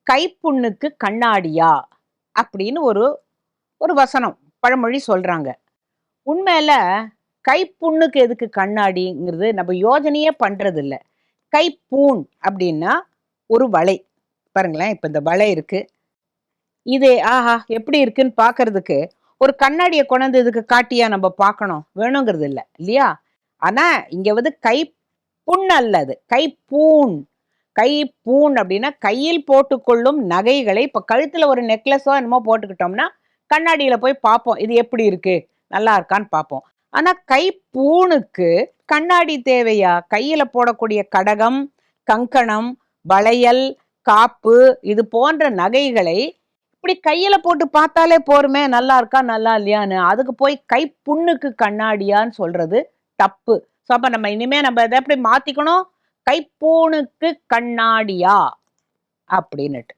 கைப்புண்ணுக்கு கண்ணாடியா அப்படின்னு ஒரு ஒரு வசனம் பழமொழி சொல்றாங்க. உண்மையில கைப்புண்ணுக்கு எதுக்கு கண்ணாடிங்கிறது நம்ம யோசனையே பண்றது இல்ல. கைப்பூண் அப்படின்னா ஒரு வளை. பாருங்களேன், இப்ப இந்த வளை இருக்கு. இது ஆஹா எப்படி இருக்குன்னு பார்க்கறதுக்கு ஒரு கண்ணாடிய கொண்டாந்து இதுக்கு காட்டியா நம்ம பார்க்கணும்? வேணுங்கிறது இல்ல. இல்லையா? ஆனா இங்க வந்து கைப்புண் அல்ல அது. கைப்பூண். கைப்பூண் அப்படின்னா கையில் போட்டுக்கொள்ளும் நகைகளை இப்ப கழுத்துல ஒரு நெக்லஸோ என்னமோ போட்டுக்கிட்டோம்னா, கண்ணாடியில போய் பார்ப்போம். இது எப்படி இருக்கு? நல்லா இருக்கான்னு பார்ப்போம். ஆனா கைப்பூணுக்கு கண்ணாடி தேவையா? கையில போடக்கூடிய கடகம், கங்கணம், வளையல், காப்பு இது போன்ற நகைகளை இப்படி கையில போட்டு பார்த்தாலே போருமே நல்லா இருக்கா நல்லா இல்லையான்னு. அதுக்கு போய் கைப்புண்ணுக்கு கண்ணாடியான்னு சொல்றது தப்பு. ஸோ அப்ப நம்ம இனிமே நம்ம இதை எப்படி மாத்திக்கணும்? கைப்பூணுக்கு கண்ணாடியா அப்படின்னுட்டு.